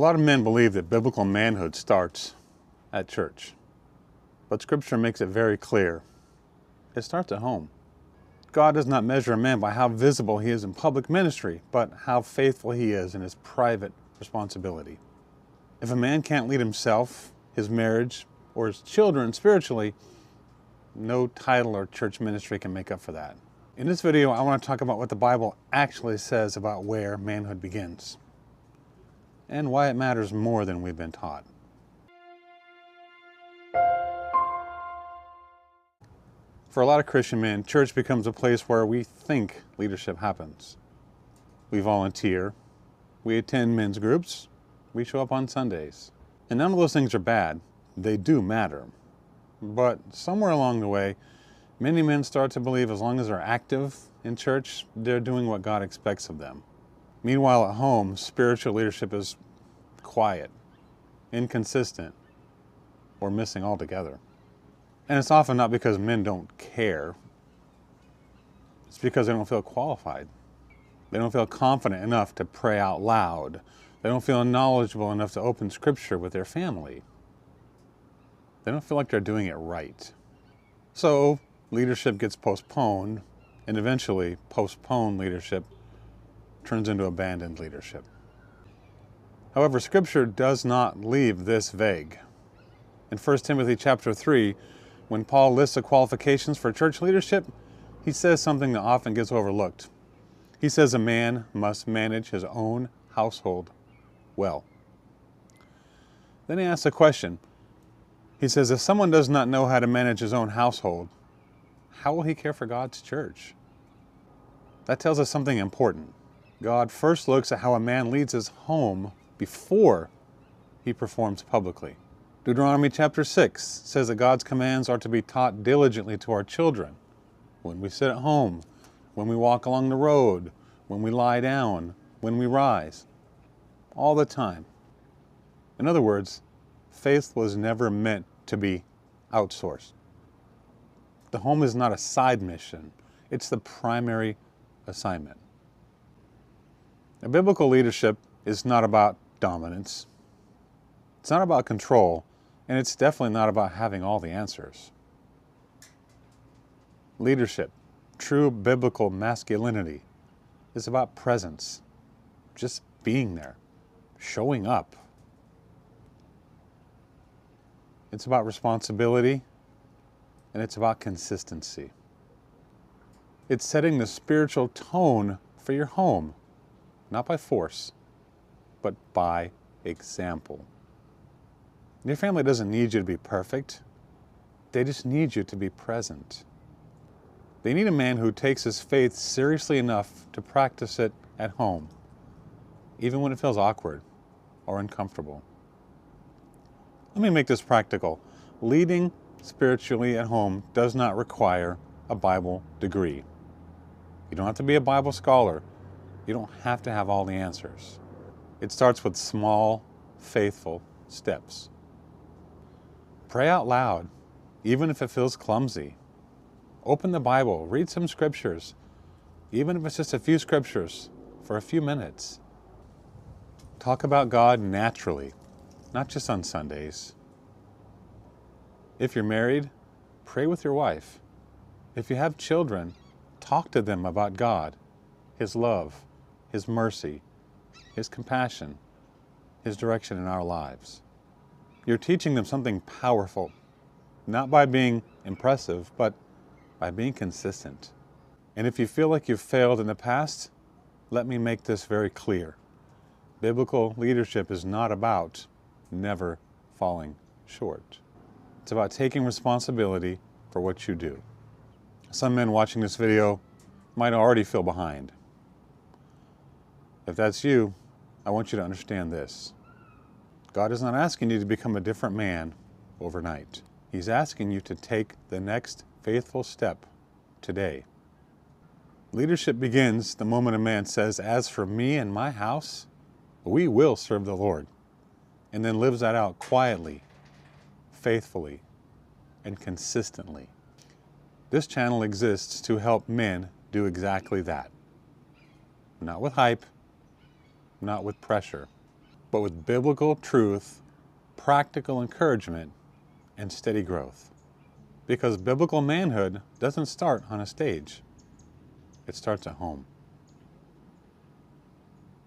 A lot of men believe that biblical manhood starts at church, but Scripture makes it very clear. It starts at home. God does not measure a man by how visible he is in public ministry, but how faithful he is in his private responsibility. If a man can't lead himself, his marriage, or his children spiritually, no title or church ministry can make up for that. In this video, I want to talk about what the Bible actually says about where manhood begins, and why it matters more than we've been taught. For a lot of Christian men, church becomes a place where we think leadership happens. We volunteer, we attend men's groups, we show up on Sundays. And none of those things are bad. They do matter. But somewhere along the way, many men start to believe as long as they're active in church, they're doing what God expects of them. Meanwhile, at home, spiritual leadership is quiet, inconsistent, or missing altogether. And it's often not because men don't care. It's because they don't feel qualified. They don't feel confident enough to pray out loud. They don't feel knowledgeable enough to open Scripture with their family. They don't feel like they're doing it right. So leadership gets postponed, and eventually postponed leadership turns into abandoned leadership. However, Scripture does not leave this vague. In 1 Timothy chapter 3, when Paul lists the qualifications for church leadership, he says something that often gets overlooked. He says a man must manage his own household well. Then he asks a question. He says, if someone does not know how to manage his own household, how will he care for God's church? That tells us something important. God first looks at how a man leads his home before he performs publicly. Deuteronomy chapter 6 says that God's commands are to be taught diligently to our children. When we sit at home, when we walk along the road, when we lie down, when we rise. All the time. In other words, faith was never meant to be outsourced. The home is not a side mission. It's the primary assignment. Now, biblical leadership is not about dominance. It's not about control, and it's definitely not about having all the answers. Leadership, true biblical masculinity, is about presence, just being there, showing up. It's about responsibility, and it's about consistency. It's setting the spiritual tone for your home, not by force, but by example. Your family doesn't need you to be perfect. They just need you to be present. They need a man who takes his faith seriously enough to practice it at home, even when it feels awkward or uncomfortable. Let me make this practical. Leading spiritually at home does not require a Bible degree. You don't have to be a Bible scholar. You don't have to have all the answers. It starts with small, faithful steps. Pray out loud, even if it feels clumsy. Open the Bible, read some scriptures, even if it's just a few scriptures, for a few minutes. Talk about God naturally, not just on Sundays. If you're married, pray with your wife. If you have children, talk to them about God, His love, His mercy, His compassion, His direction in our lives. You're teaching them something powerful, not by being impressive, but by being consistent. And if you feel like you've failed in the past, let me make this very clear. Biblical leadership is not about never falling short. It's about taking responsibility for what you do. Some men watching this video might already feel behind. If that's you, I want you to understand this. God is not asking you to become a different man overnight. He's asking you to take the next faithful step today. Leadership begins the moment a man says, as for me and my house, we will serve the Lord, and then lives that out quietly, faithfully, and consistently. This channel exists to help men do exactly that. Not with hype, not with pressure, but with biblical truth, practical encouragement, and steady growth. Because biblical manhood doesn't start on a stage. It starts at home.